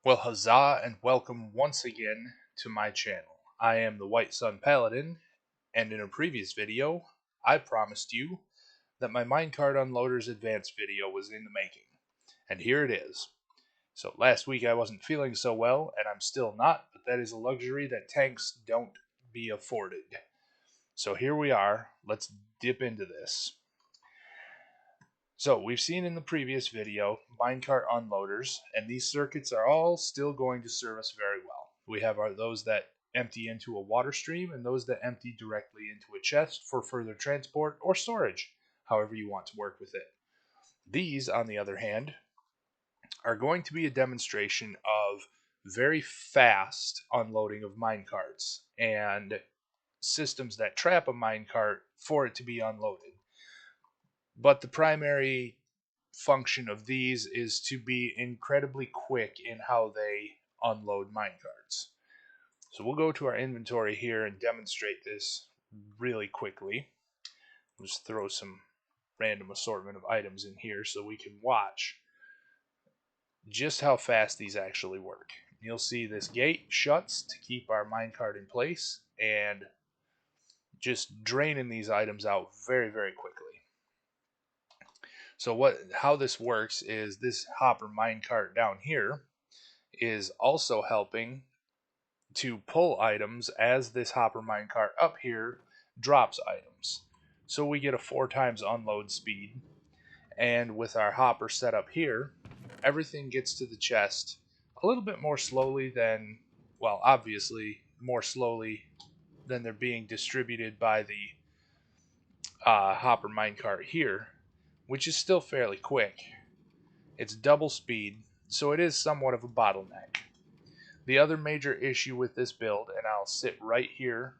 Well, huzzah and welcome once again to my channel. I am the White Sun Paladin, and in a previous video, I promised you that my Minecart Unloaders advanced video was in the making. And here it is. So last week I wasn't feeling so well, and I'm still not, but that is a luxury that tanks don't be afforded. So here we are, let's dip into this. So we've seen in the previous video minecart unloaders, and these circuits are all still going to serve us very well. We have those that empty into a water stream and those that empty directly into a chest for further transport or storage, however you want to work with it. These, on the other hand, are going to be a demonstration of very fast unloading of minecarts and systems that trap a minecart for it to be unloaded. But the primary function of these is to be incredibly quick in how they unload minecarts. So we'll go to our inventory here and demonstrate this really quickly. We'll just throw some random assortment of items in here so we can watch just how fast these actually work. You'll see this gate shuts to keep our minecart in place and just draining these items out very, very quickly. So how this works is this hopper minecart down here is also helping to pull items as this hopper minecart up here drops items. So we get a 4 times unload speed, and with our hopper set up here, everything gets to the chest a little bit more slowly than, well, obviously more slowly than they're being distributed by the hopper minecart here, which is still fairly quick. It's double speed, so it is somewhat of a bottleneck. The other major issue with this build, and I'll sit right here,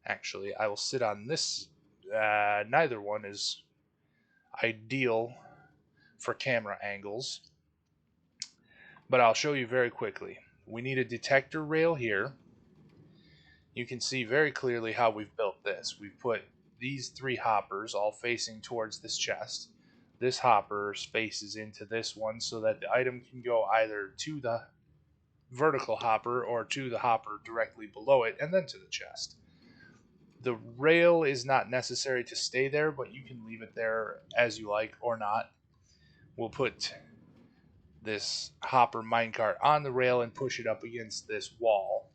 actually I will sit on this, neither one is ideal for camera angles, but I'll show you very quickly. We need a detector rail here. You can see very clearly how we've built this. We've put these 3 hoppers all facing towards this chest. This hopper faces into this one so that the item can go either to the vertical hopper or to the hopper directly below it and then to the chest. The rail is not necessary to stay there, but you can leave it there as you like or not. We'll put this hopper minecart on the rail and push it up against this wall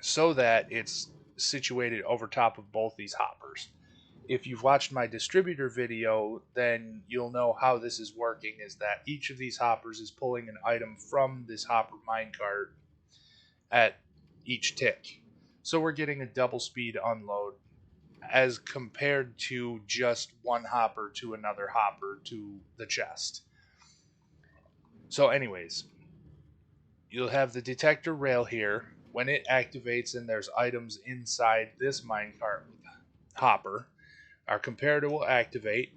so that it's situated over top of both these hoppers. If you've watched my distributor video, then you'll know how this is working, is that each of these hoppers is pulling an item from this hopper minecart at each tick. So we're getting a double speed unload as compared to just one hopper to another hopper to the chest. So anyways, you'll have the detector rail here. When it activates and there's items inside this minecart hopper, our comparator will activate.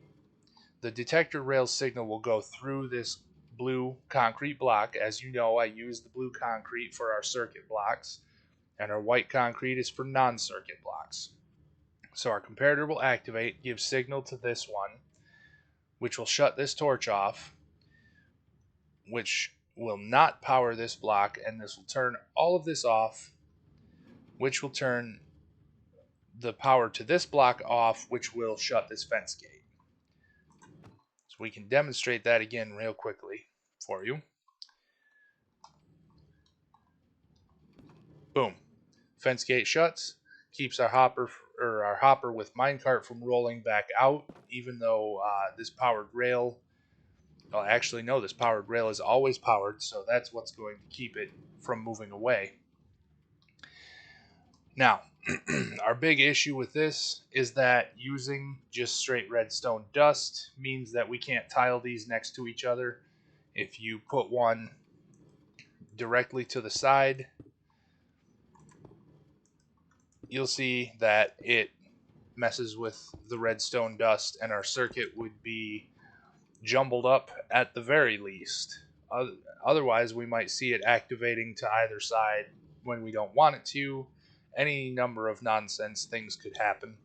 The detector rail signal will go through this blue concrete block. As you know, I use the blue concrete for our circuit blocks, and our white concrete is for non-circuit blocks. So our comparator will activate, give signal to this one, which will shut this torch off, which will not power this block, and this will turn all of this off, which will turn the power to this block off, which will shut this fence gate. So we can demonstrate that again real quickly for you. Boom. Fence gate shuts, keeps our hopper with minecart from rolling back out, even though this powered rail, well, actually no, this powered rail is always powered, so that's what's going to keep it from moving away. Now, our big issue with this is that using just straight redstone dust means that we can't tile these next to each other. If you put one directly to the side, you'll see that it messes with the redstone dust and our circuit would be jumbled up at the very least. Otherwise, we might see it activating to either side when we don't want it to. Any number of nonsense things could happen.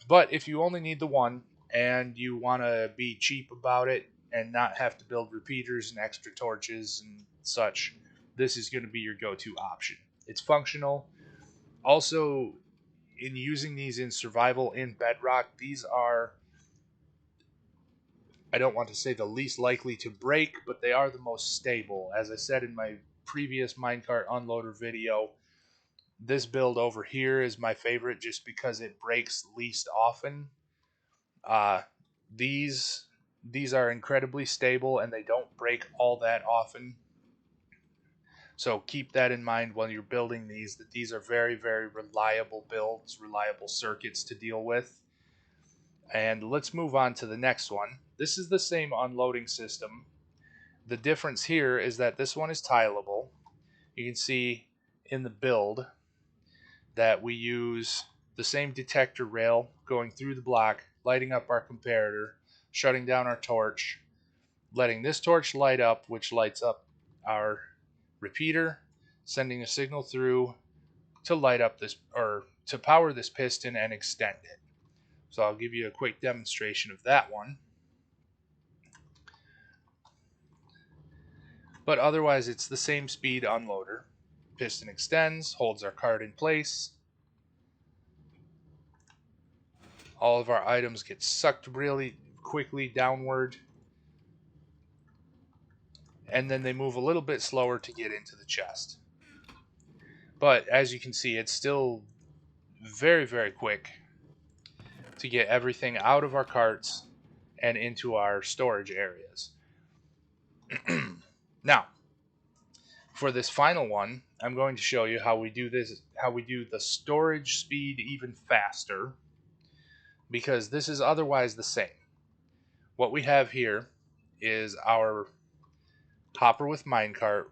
But if you only need the one and you want to be cheap about it and not have to build repeaters and extra torches and such, this is going to be your go-to option. It's functional. Also, in using these in survival in Bedrock, these are, I don't want to say the least likely to break, but they are the most stable. As I said in my previous Minecart Unloader video, this build over here is my favorite just because it breaks least often. Uh, these these are incredibly stable and they don't break all that often. So keep that in mind when you're building these, that these are very, very reliable builds, reliable circuits to deal with. And let's move on to the next one. This is the same unloading system. The difference here is that this one is tileable. You can see in the build that we use the same detector rail going through the block, lighting up our comparator, shutting down our torch, letting this torch light up, which lights up our repeater, sending a signal through to light up this, or to power this piston and extend it. So I'll give you a quick demonstration of that one. But otherwise, it's the same speed unloader. Piston extends, holds our cart in place. All of our items get sucked really quickly downward. And then they move a little bit slower to get into the chest. But as you can see, it's still very, very quick to get everything out of our carts and into our storage areas. Now, for this final one, I'm going to show you how we do the storage speed even faster, because this is otherwise the same. What we have here is our hopper with minecart.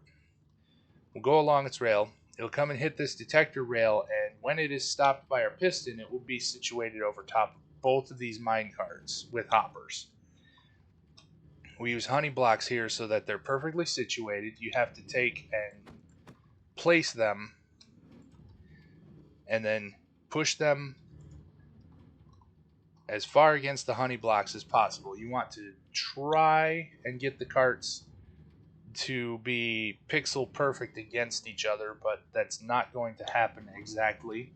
We'll go along its rail. It'll come and hit this detector rail, and when it is stopped by our piston, it will be situated over top of both of these minecarts with hoppers. We use honey blocks here so that they're perfectly situated. You have to take and place them and then push them as far against the honey blocks as possible. You want to try and get the carts to be pixel perfect against each other, but that's not going to happen exactly.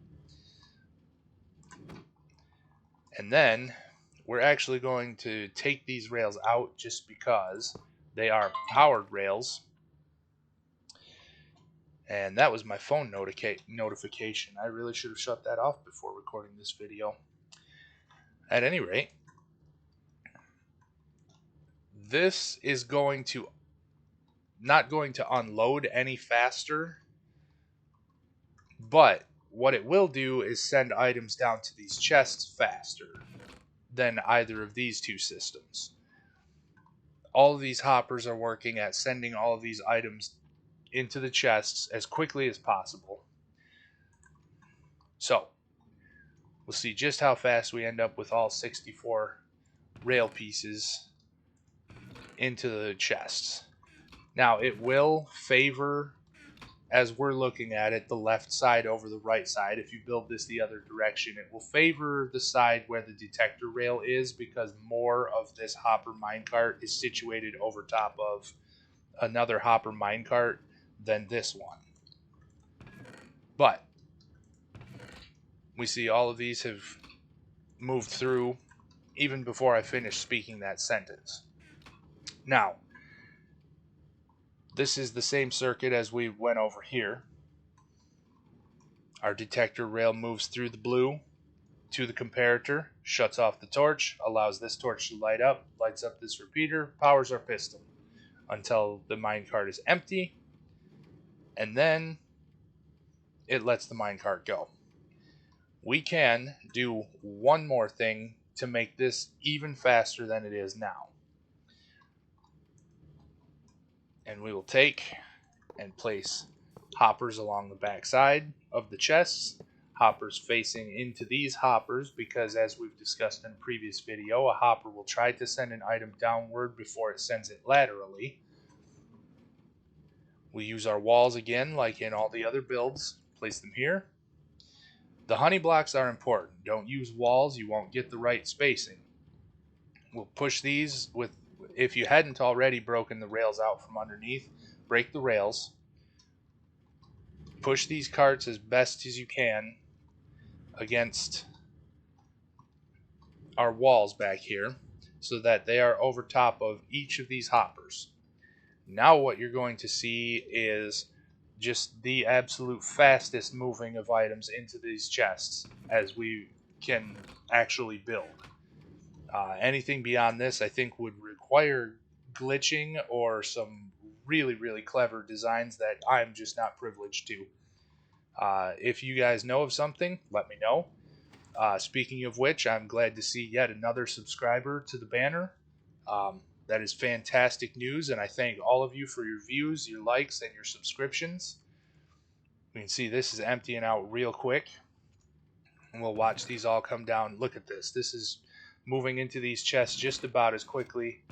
And then we're actually going to take these rails out just because they are powered rails. And that was my phone notification. I really should have shut that off before recording this video. At any rate, this is not going to unload any faster, but what it will do is send items down to these chests faster than either of these two systems. All of these hoppers are working at sending all of these items into the chests as quickly as possible. So, we'll see just how fast we end up with all 64 rail pieces into the chests. Now, it will favor, as we're looking at it, the left side over the right side. If you build this the other direction, it will favor the side where the detector rail is, because more of this hopper minecart is situated over top of another hopper minecart than this one. But we see all of these have moved through even before I finish speaking that sentence. Now, this is the same circuit as we went over here. Our detector rail moves through the blue to the comparator, shuts off the torch, allows this torch to light up, lights up this repeater, powers our piston until the minecart is empty, and then it lets the minecart go. We can do one more thing to make this even faster than it is now. And we will take and place hoppers along the back side of the chests, hoppers facing into these hoppers, because as we've discussed in a previous video, a hopper will try to send an item downward before it sends it laterally. We use our walls again like in all the other builds, place them here. The honey blocks are important. Don't use walls, you won't get the right spacing. We'll push these with if you hadn't already broken the rails out from underneath, break the rails, push these carts as best as you can against our walls back here so that they are over top of each of these hoppers. Now what you're going to see is just the absolute fastest moving of items into these chests as we can actually build. Anything beyond this, I think, would require glitching or some really, really clever designs that I'm just not privileged to. If you guys know of something, let me know. Speaking of which, I'm glad to see yet another subscriber to the banner. That is fantastic news, and I thank all of you for your views, your likes, and your subscriptions. You can see this is emptying out real quick, and we'll watch these all come down. Look at this. This is moving into these chests just about as quickly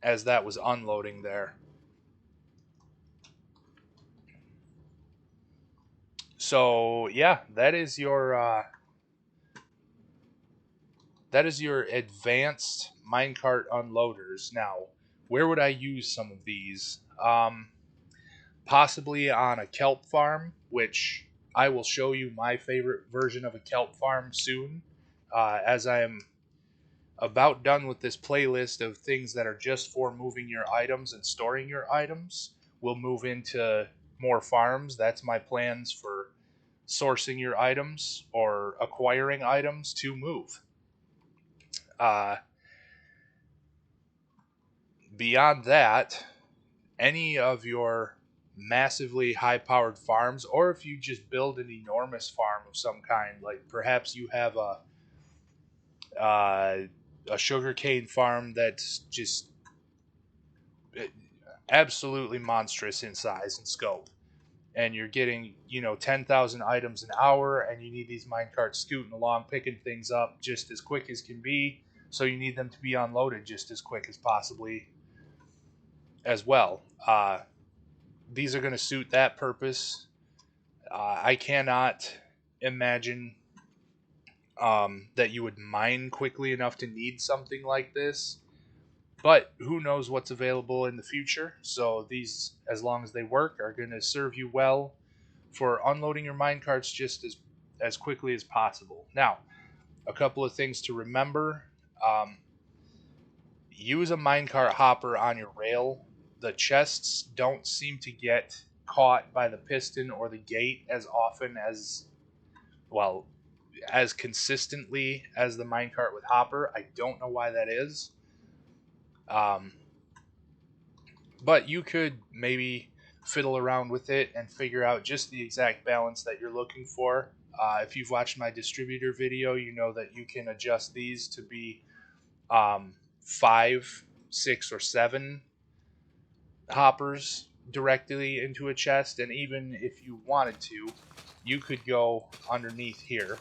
as that was unloading there. So yeah, that is your advanced minecart unloaders. Now, where would I use some of these? Possibly on a kelp farm, which I will show you my favorite version of a kelp farm soon, as I am about done with this playlist of things that are just for moving your items and storing your items. We'll move into more farms. That's my plans for sourcing your items or acquiring items to move. Uh, Beyond that, any of your massively high powered farms, or if you just build an enormous farm of some kind, like perhaps you have a sugarcane farm that's just absolutely monstrous in size and scope, and you're getting 10,000 items an hour, and you need these minecarts scooting along picking things up just as quick as can be, so you need them to be unloaded just as quick as possibly as well. These are going to suit that purpose. I cannot imagine that you would mine quickly enough to need something like this. But who knows what's available in the future. So these, as long as they work, are going to serve you well for unloading your minecarts just as quickly as possible. Now, a couple of things to remember. Use a minecart hopper on your rail. The chests don't seem to get caught by the piston or the gate as often as, well, as consistently as the minecart with hopper. I don't know why that is. But you could maybe fiddle around with it and figure out just the exact balance that you're looking for. If you've watched my distributor video, you know that you can adjust these to be 5, 6, or 7 hoppers directly into a chest. And even if you wanted to, you could go underneath here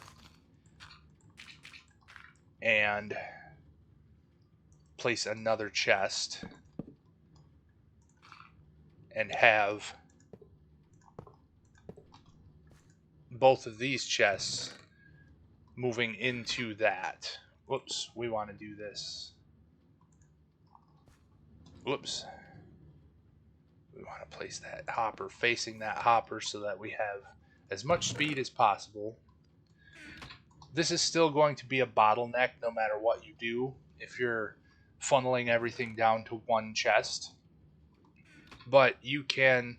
and place another chest and have both of these chests moving into that. Whoops, we want to do this. Whoops. We want to place that hopper facing that hopper so that we have as much speed as possible. This is still going to be a bottleneck no matter what you do if you're funneling everything down to one chest. But you can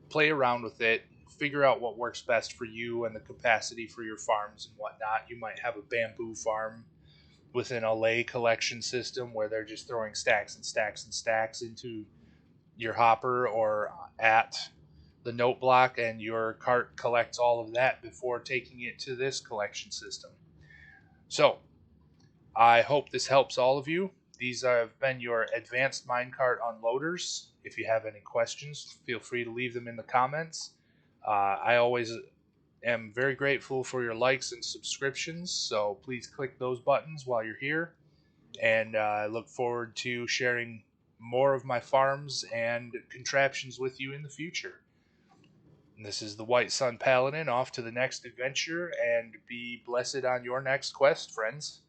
play around with it, figure out what works best for you and the capacity for your farms and whatnot. You might have a bamboo farm within a lay collection system where they're just throwing stacks and stacks and stacks into your hopper or at the note block, and your cart collects all of that before taking it to this collection system. So I hope this helps all of you. These have been your advanced minecart unloaders. If you have any questions, feel free to leave them in the comments. I always am very grateful for your likes and subscriptions, so please click those buttons while you're here. And I look forward to sharing more of my farms and contraptions with you in the future. And this is the White Sun Paladin, off to the next adventure, and be blessed on your next quest, friends.